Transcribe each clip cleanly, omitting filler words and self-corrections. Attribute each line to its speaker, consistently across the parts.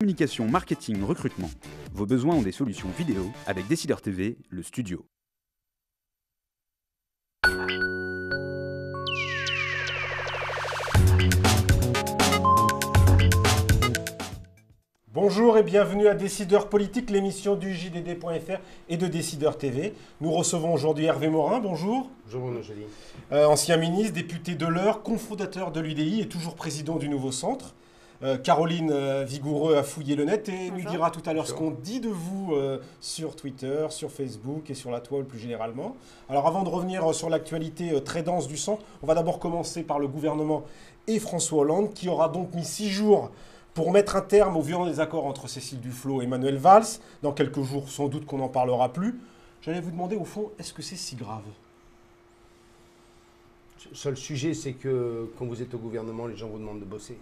Speaker 1: Communication, marketing, recrutement. Vos besoins ont des solutions vidéo avec Décideur TV, le studio.
Speaker 2: Bonjour et bienvenue à Décideur Politique, l'émission du JDD.fr et de Décideur TV. Nous recevons aujourd'hui Hervé Morin, bonjour.
Speaker 3: Bonjour Bruno Joly.
Speaker 2: Ancien ministre, député de l'Eure, cofondateur de l'UDI et toujours président du Nouveau Centre. Caroline Vigoureux a fouillé le net et nous dira tout à l'heure ce qu'on dit de vous sur Twitter, sur Facebook et sur la toile plus généralement. Alors avant de revenir sur l'actualité très dense du centre, on va d'abord commencer par le gouvernement et François Hollande qui aura donc mis 6 jours pour mettre un terme aux violents désaccords entre Cécile Duflot et Manuel Valls. Dans quelques jours, sans doute qu'on n'en parlera plus. J'allais vous demander au fond, est-ce que c'est si grave ?
Speaker 3: Le seul sujet, c'est que quand vous êtes au gouvernement, les gens vous demandent de bosser.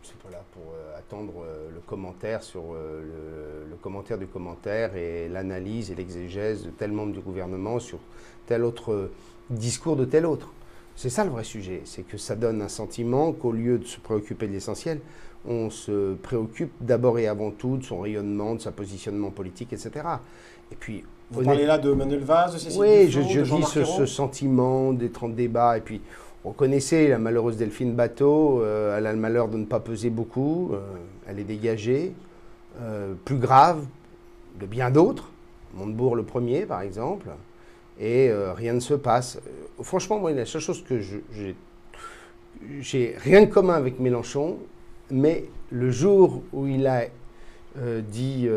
Speaker 3: C'est pas là pour attendre le commentaire sur le commentaire du commentaire et l'analyse et l'exégèse de tel membre du gouvernement sur tel autre discours de tel autre. C'est ça le vrai sujet, c'est que ça donne un sentiment qu'au lieu de se préoccuper de l'essentiel, on se préoccupe d'abord et avant tout de son rayonnement, de son positionnement politique, etc. Et puis,
Speaker 2: vous parlez là de Manuel Valls, de Cécile
Speaker 3: oui,
Speaker 2: Duflot,
Speaker 3: je
Speaker 2: de
Speaker 3: dis ce sentiment d'être en débat. Et puis, on connaissait la malheureuse Delphine Batho, elle a le malheur de ne pas peser beaucoup, elle est dégagée. Plus grave, de bien d'autres, Montebourg le premier par exemple, et rien ne se passe. Franchement, moi, la seule chose que j'ai rien de commun avec Mélenchon, mais le jour où il a dit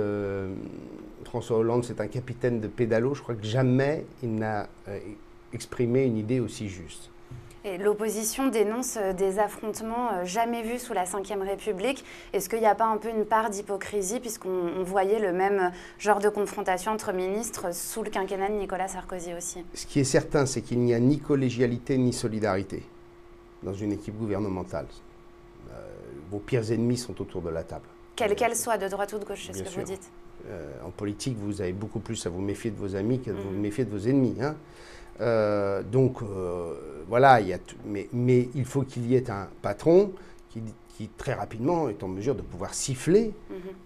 Speaker 3: François Hollande, c'est un capitaine de pédalo, je crois que jamais il n'a exprimé une idée aussi juste.
Speaker 4: Et l'opposition dénonce des affrontements jamais vus sous la Ve République. Est-ce qu'il n'y a pas un peu une part d'hypocrisie puisqu'on voyait le même genre de confrontation entre ministres sous le quinquennat de Nicolas Sarkozy aussi?
Speaker 3: Ce qui est certain, c'est qu'il n'y a ni collégialité ni solidarité dans une équipe gouvernementale. Vos pires ennemis sont autour de la table.
Speaker 4: Quelle qu'elle soit, de droite ou de gauche, c'est ce que vous dites.
Speaker 3: En politique, vous avez beaucoup plus à vous méfier de vos amis qu'à vous méfier de vos ennemis. Hein. Voilà, mais il faut qu'il y ait un patron qui très rapidement est en mesure de pouvoir siffler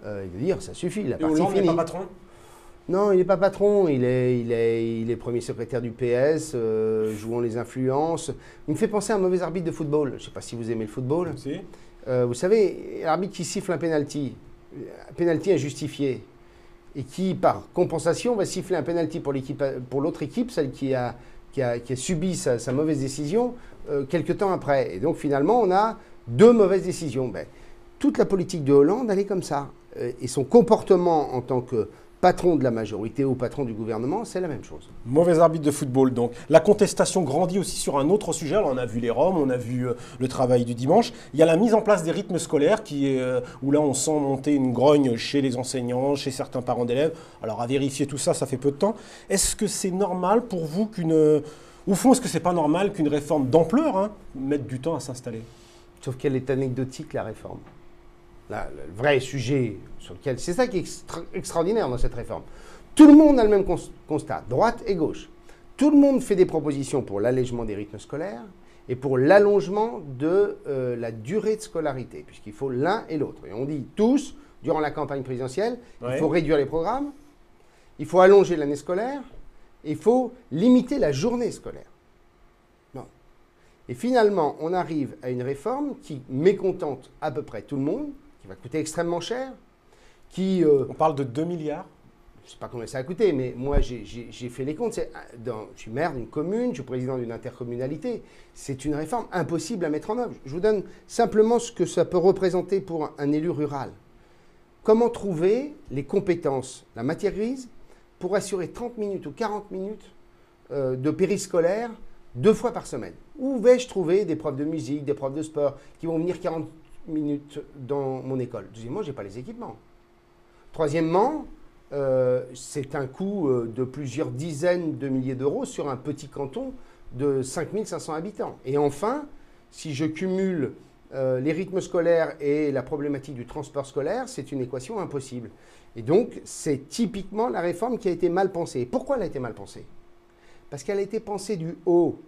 Speaker 3: et de dire ça suffit, la partie
Speaker 2: Hollande
Speaker 3: finie.
Speaker 2: n'est pas patron ?
Speaker 3: Non, il n'est pas patron, il est premier secrétaire du PS, jouant les influences. Il me fait penser à un mauvais arbitre de football. Je ne sais pas si vous aimez le football.
Speaker 2: Si.
Speaker 3: Vous savez, l'arbitre qui siffle un penalty injustifié, et qui, par compensation, va siffler un penalty pour l'autre équipe, celle qui a subi sa mauvaise décision, quelques temps après. Et donc, finalement, on a deux mauvaises décisions. Ben, toute la politique de Hollande, elle est comme ça. Et son comportement en tant que patron de la majorité ou patron du gouvernement, c'est la même chose.
Speaker 2: Mauvais arbitre de football, donc. La contestation grandit aussi sur un autre sujet. Alors, on a vu les Roms, on a vu le travail du dimanche. Il y a la mise en place des rythmes scolaires où là, on sent monter une grogne chez les enseignants, chez certains parents d'élèves. Alors, à vérifier tout ça, ça fait peu de temps. Est-ce que c'est normal pour vous Au fond, est-ce que c'est pas normal qu'une réforme d'ampleur mette du temps à s'installer?
Speaker 3: Sauf qu'elle est anecdotique, la réforme. Là, le vrai sujet sur lequel... C'est ça qui est extraordinaire dans cette réforme. Tout le monde a le même constat, droite et gauche. Tout le monde fait des propositions pour l'allègement des rythmes scolaires et pour l'allongement de la durée de scolarité, puisqu'il faut l'un et l'autre. Et on dit tous, durant la campagne présidentielle, il faut réduire les programmes, il faut allonger l'année scolaire, il faut limiter la journée scolaire. Non. Et finalement, on arrive à une réforme qui mécontente à peu près tout le monde, qui va coûter extrêmement cher,
Speaker 2: On parle de 2 milliards.
Speaker 3: Je ne sais pas combien ça a coûté, mais moi, j'ai fait les comptes. Je suis maire d'une commune, je suis président d'une intercommunalité. C'est une réforme impossible à mettre en œuvre. Je vous donne simplement ce que ça peut représenter pour un élu rural. Comment trouver les compétences, la matière grise, pour assurer 30 minutes ou 40 minutes de périscolaire 2 fois par semaine? Où vais-je trouver des profs de musique, des profs de sport qui vont venir 40 minutes dans mon école? Deuxièmement, je n'ai pas les équipements. Troisièmement, c'est un coût de plusieurs dizaines de milliers d'euros sur un petit canton de 5500 habitants. Et enfin, si je cumule les rythmes scolaires et la problématique du transport scolaire, c'est une équation impossible. Et donc, c'est typiquement la réforme qui a été mal pensée. Pourquoi elle a été mal pensée? Parce qu'elle a été pensée du haut.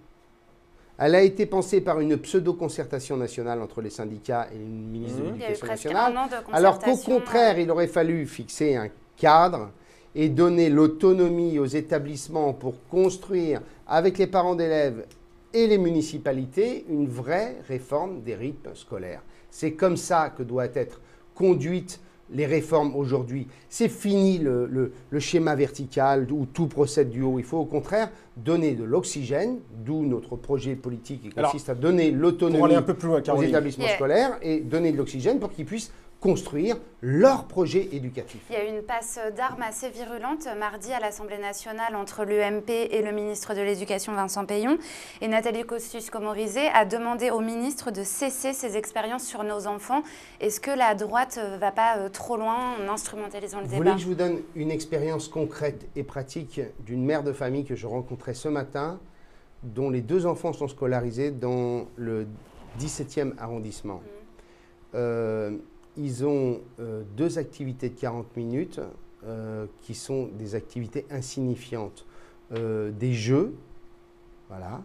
Speaker 3: Elle a été pensée par une pseudo-concertation nationale entre les syndicats et le ministre de l'Éducation nationale. Alors qu'au contraire, il aurait fallu fixer un cadre et donner l'autonomie aux établissements pour construire, avec les parents d'élèves et les municipalités, une vraie réforme des rythmes scolaires. C'est comme ça que doivent être conduites les réformes aujourd'hui. C'est fini le schéma vertical où tout procède du haut. Il faut au contraire donner de l'oxygène, d'où notre projet politique qui consiste à donner l'autonomie aux établissements scolaires et donner de l'oxygène pour qu'ils puissent construire leur projet éducatif.
Speaker 4: Il y a eu une passe d'armes assez virulente mardi à l'Assemblée nationale entre l'UMP et le ministre de l'Éducation Vincent Peillon. Et Nathalie Kosciusko-Morizet a demandé au ministre de cesser ses expériences sur nos enfants. Est-ce que la droite ne va pas trop loin en instrumentalisant le débat?
Speaker 3: Vous voulez que je vous donne une expérience concrète et pratique d'une mère de famille que je rencontrais ce matin, dont les 2 enfants sont scolarisés dans le 17e arrondissement. Ils ont 2 activités de 40 minutes qui sont des activités insignifiantes. Des jeux, voilà,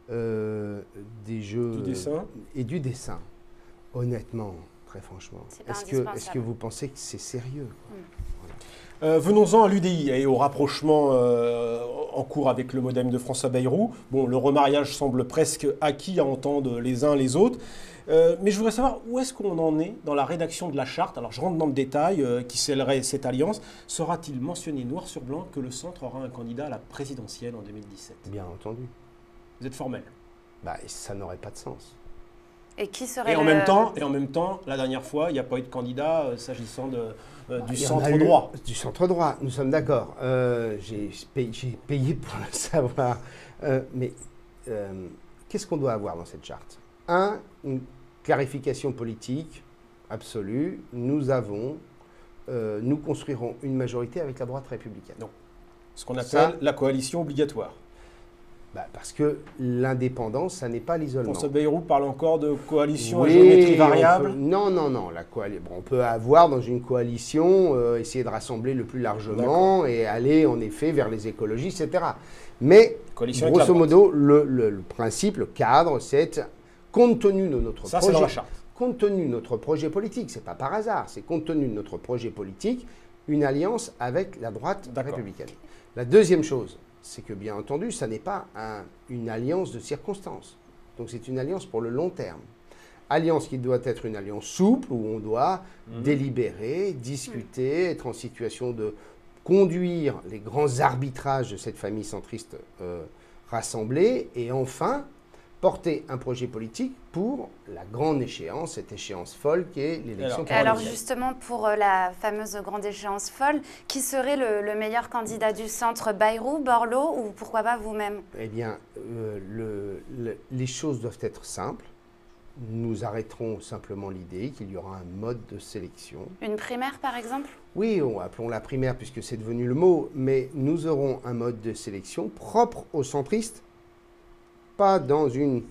Speaker 3: des jeux
Speaker 2: du dessin.
Speaker 3: Et du dessin. Honnêtement, très franchement, est-ce que vous pensez que c'est sérieux?
Speaker 2: Venons-en à l'UDI et au rapprochement en cours avec le MoDem de François Bayrou. Bon, le remariage semble presque acquis à entendre les uns les autres. Mais je voudrais savoir où est-ce qu'on en est dans la rédaction de la charte. Alors je rentre dans le détail, qui scellerait cette alliance. Sera-t-il mentionné noir sur blanc que le centre aura un candidat à la présidentielle en 2017?
Speaker 3: Bien entendu.
Speaker 2: Vous êtes formel?
Speaker 3: Ça n'aurait pas de sens.
Speaker 4: Et qui serait
Speaker 2: en même temps, la dernière fois, il n'y a pas eu de candidat s'agissant du centre droit.
Speaker 3: Du centre droit, nous sommes d'accord. J'ai payé pour le savoir. Mais qu'est-ce qu'on doit avoir dans cette charte? Une clarification politique absolue. Nous construirons une majorité avec la droite républicaine.
Speaker 2: Non. Ce qu'on appelle la coalition obligatoire.
Speaker 3: Parce que l'indépendance, ça n'est pas l'isolement.
Speaker 2: François Bayrou parle encore de coalition à géométrie variable.
Speaker 3: Non. On peut avoir dans une coalition, essayer de rassembler le plus largement et aller en effet vers les écologies, etc. Mais grosso modo, le principe, le cadre, c'est compte tenu de notre projet.
Speaker 2: C'est dans la charte.
Speaker 3: Compte tenu de notre projet politique, c'est pas par hasard, c'est compte tenu de notre projet politique, une alliance avec la droite républicaine. La deuxième chose, c'est que, bien entendu, ça n'est pas une alliance de circonstances. Donc, c'est une alliance pour le long terme. Alliance qui doit être une alliance souple, où on doit délibérer, discuter, être en situation de conduire les grands arbitrages de cette famille centriste rassemblée, et enfin, porter un projet politique pour la grande échéance, cette échéance folle qui est l'élection présidentielle.
Speaker 4: Alors justement, pour la fameuse grande échéance folle, qui serait le meilleur candidat du centre, Bayrou, Borloo ou pourquoi pas vous-même?
Speaker 3: Eh bien, les choses doivent être simples. Nous arrêterons simplement l'idée qu'il y aura un mode de sélection.
Speaker 4: Une primaire, par exemple?
Speaker 3: Oui, appelons-la primaire puisque c'est devenu le mot, mais nous aurons un mode de sélection propre aux centristes, pas dans une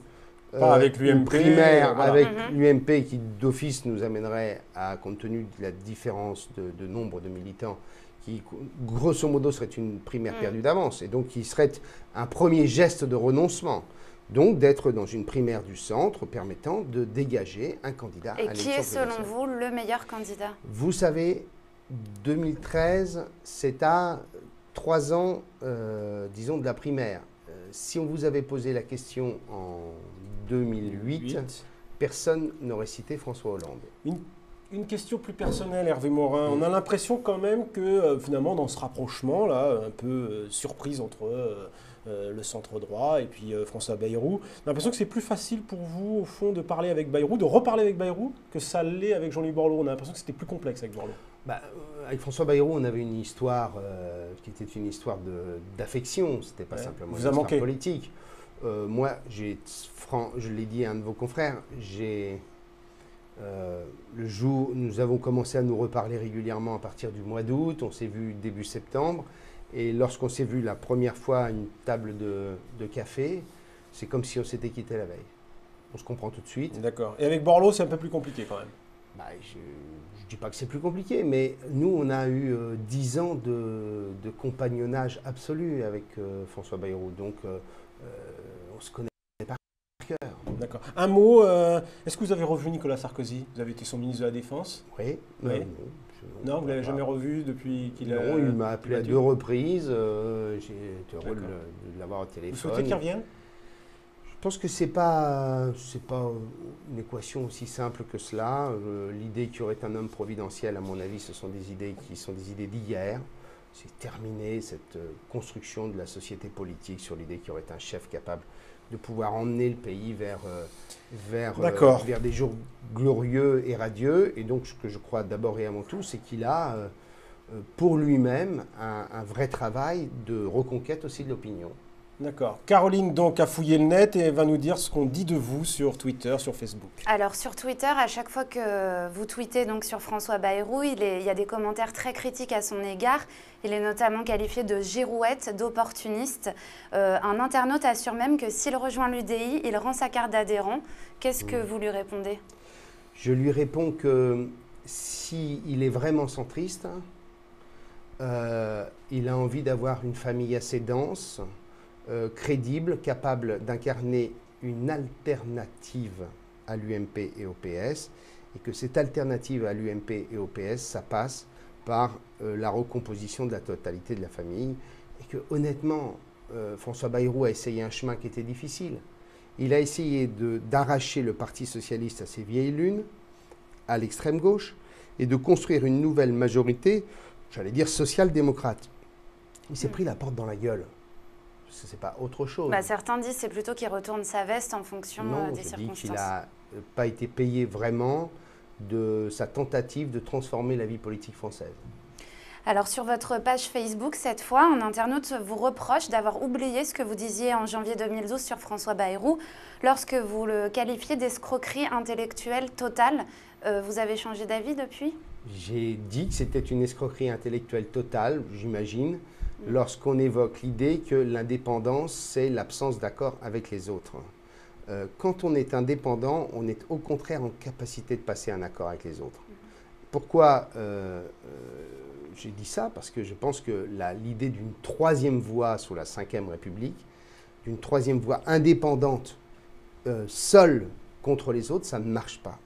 Speaker 2: avec l'UMP,
Speaker 3: primaire avec l'UMP qui d'office nous amènerait à, compte tenu de la différence de nombre de militants, qui grosso modo serait une primaire perdue d'avance et donc qui serait un premier geste de renoncement. Donc d'être dans une primaire du centre permettant de dégager un candidat à l'élection présidentielle.
Speaker 4: Et qui est selon vous le meilleur candidat?
Speaker 3: Vous savez, 2013, c'est à 3 ans, disons, de la primaire. Si on vous avait posé la question en 2008, personne n'aurait cité François Hollande.
Speaker 2: Une question plus personnelle, Hervé Morin. On a l'impression quand même que finalement, dans ce rapprochement-là, un peu surprise entre le centre droit et puis François Bayrou, on a l'impression que c'est plus facile pour vous, au fond, de parler avec Bayrou, de reparler avec Bayrou, que ça l'est avec Jean-Louis Borloo. On a l'impression que c'était plus complexe avec Borloo.
Speaker 3: Avec François Bayrou, on avait une histoire qui était une histoire d'affection, c'était pas simplement une histoire politique. Moi, je l'ai dit à un de vos confrères, le jour, nous avons commencé à nous reparler régulièrement à partir du mois d'août, on s'est vu début septembre, et lorsqu'on s'est vu la première fois à une table de café, c'est comme si on s'était quitté la veille. On se comprend tout de suite.
Speaker 2: D'accord. Et avec Borloo, c'est un peu plus compliqué quand même.
Speaker 3: Je ne dis pas que c'est plus compliqué, mais nous, on a eu 10 ans de compagnonnage absolu avec François Bayrou. Donc, on se connaît par cœur.
Speaker 2: D'accord. Un mot, est-ce que vous avez revu Nicolas Sarkozy? Vous avez été son ministre de la Défense?
Speaker 3: Oui.
Speaker 2: Oui. Non, vous ne l'avez jamais revu depuis qu'il a...
Speaker 3: Non, il m'a appelé à 2 reprises. J'ai été heureux de l'avoir au téléphone.
Speaker 2: Vous souhaitez qu'il revienne?
Speaker 3: Je pense que c'est pas une équation aussi simple que cela. L'idée qu'il y aurait un homme providentiel, à mon avis, ce sont des idées qui sont des idées d'hier. C'est terminé, cette construction de la société politique sur l'idée qu'il y aurait un chef capable de pouvoir emmener le pays vers des jours glorieux et radieux. Et donc, ce que je crois d'abord et avant tout, c'est qu'il a pour lui-même un vrai travail de reconquête aussi de l'opinion.
Speaker 2: D'accord. Caroline, donc, a fouillé le net et va nous dire ce qu'on dit de vous sur Twitter, sur Facebook.
Speaker 4: Alors, sur Twitter, à chaque fois que vous tweetez donc, sur François Bayrou, il y a des commentaires très critiques à son égard. Il est notamment qualifié de girouette, d'opportuniste. Un internaute assure même que s'il rejoint l'UDI, il rend sa carte d'adhérent. Qu'est-ce que vous lui répondez?
Speaker 3: Je lui réponds que s'il est vraiment centriste, il a envie d'avoir une famille assez dense, crédible, capable d'incarner une alternative à l'UMP et au PS, et que cette alternative à l'UMP et au PS, ça passe par la recomposition de la totalité de la famille, et que honnêtement, François Bayrou a essayé un chemin qui était difficile. Il a essayé d'arracher le Parti socialiste à ses vieilles lunes, à l'extrême gauche, et de construire une nouvelle majorité, j'allais dire social-démocrate. Il s'est pris la porte dans la gueule. Ce n'est pas autre chose.
Speaker 4: Certains disent que c'est plutôt qu'il retourne sa veste en fonction des circonstances.
Speaker 3: Non, je dis qu'il n'a pas été payé vraiment de sa tentative de transformer la vie politique française.
Speaker 4: Alors sur votre page Facebook, cette fois, un internaute vous reproche d'avoir oublié ce que vous disiez en janvier 2012 sur François Bayrou, lorsque vous le qualifiez d'escroquerie intellectuelle totale. Vous avez changé d'avis depuis?
Speaker 3: J'ai dit que c'était une escroquerie intellectuelle totale, j'imagine, lorsqu'on évoque l'idée que l'indépendance, c'est l'absence d'accord avec les autres. Quand on est indépendant, on est au contraire en capacité de passer un accord avec les autres. Pourquoi j'ai dit ça? Parce que je pense que l'idée d'une troisième voie sous la Ve République, d'une troisième voie indépendante, seule contre les autres, ça ne marche pas.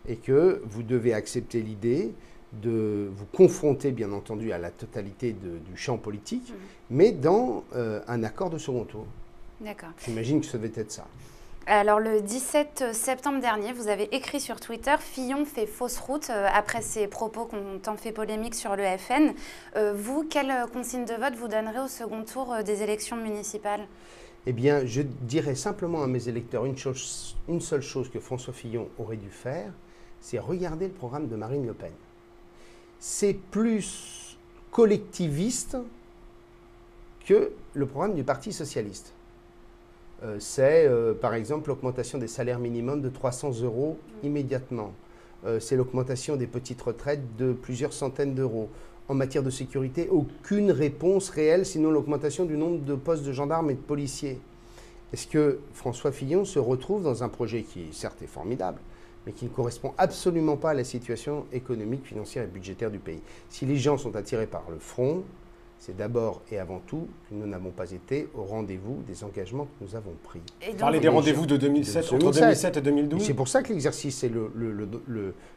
Speaker 3: Et que vous devez accepter l'idée de vous confronter, bien entendu, à la totalité du champ politique, mais dans un accord de second tour.
Speaker 4: D'accord.
Speaker 3: J'imagine que ça devait être ça.
Speaker 4: Alors, le 17 septembre dernier, vous avez écrit sur Twitter « Fillon fait fausse route » après ses propos qui ont tant fait polémique sur le FN. Vous, quelle consigne de vote vous donnerez au second tour des élections municipales?
Speaker 3: Eh bien, je dirais simplement à mes électeurs une seule chose que François Fillon aurait dû faire, c'est regarder le programme de Marine Le Pen. C'est plus collectiviste que le programme du Parti socialiste. C'est, par exemple, l'augmentation des salaires minimums de 300 € immédiatement. C'est l'augmentation des petites retraites de plusieurs centaines d'euros. En matière de sécurité, aucune réponse réelle, sinon l'augmentation du nombre de postes de gendarmes et de policiers. Est-ce que François Fillon se retrouve dans un projet qui, certes, est formidable, mais qui ne correspond absolument pas à la situation économique, financière et budgétaire du pays? Si les gens sont attirés par le front, c'est d'abord et avant tout que nous n'avons pas été au rendez-vous des engagements que nous avons pris.
Speaker 2: Vous parlez des rendez-vous de 2007, entre 2007 et 2012.
Speaker 3: C'est pour ça que l'exercice et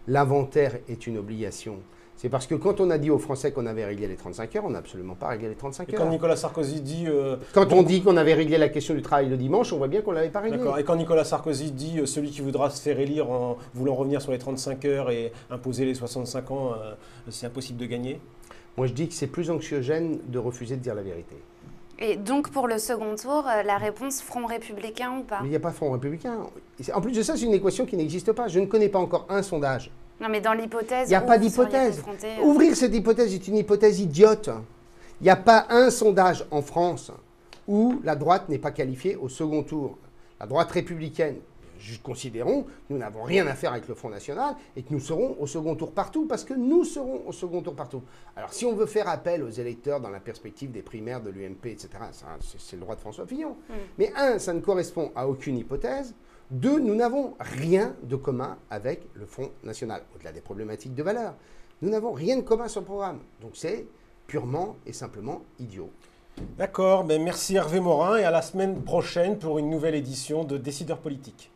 Speaker 3: l'inventaire est une obligation. C'est parce que quand on a dit aux Français qu'on avait réglé les 35 heures, on n'a absolument pas réglé les 35 heures.
Speaker 2: Et quand Nicolas Sarkozy dit...
Speaker 3: quand on dit qu'on avait réglé la question du travail le dimanche, on voit bien qu'on ne l'avait pas réglé.
Speaker 2: D'accord. Et quand Nicolas Sarkozy dit celui qui voudra se faire élire en voulant revenir sur les 35 heures et imposer les 65 ans, c'est impossible de gagner?
Speaker 3: Moi, je dis que c'est plus anxiogène de refuser de dire la vérité.
Speaker 4: Et donc, pour le second tour, la réponse Front républicain ou pas?
Speaker 3: Mais il n'y a pas Front républicain. En plus de ça, c'est une équation qui n'existe pas. Je ne connais pas encore un sondage.
Speaker 4: Non, mais dans l'hypothèse...
Speaker 3: Il n'y a pas d'hypothèse. Ouvrir cette hypothèse est une hypothèse idiote. Il n'y a pas un sondage en France où la droite n'est pas qualifiée au second tour. La droite républicaine, considérons que nous n'avons rien à faire avec le Front National et que nous serons au second tour partout, parce que nous serons au second tour partout. Alors, si on veut faire appel aux électeurs dans la perspective des primaires de l'UMP, etc., c'est le droit de François Fillon. Mais un, ça ne correspond à aucune hypothèse. Deux, nous n'avons rien de commun avec le Front National, au-delà des problématiques de valeur. Nous n'avons rien de commun sur le programme. Donc, c'est purement et simplement idiot.
Speaker 2: D'accord, merci Hervé Morin et à la semaine prochaine pour une nouvelle édition de Décideurs politiques.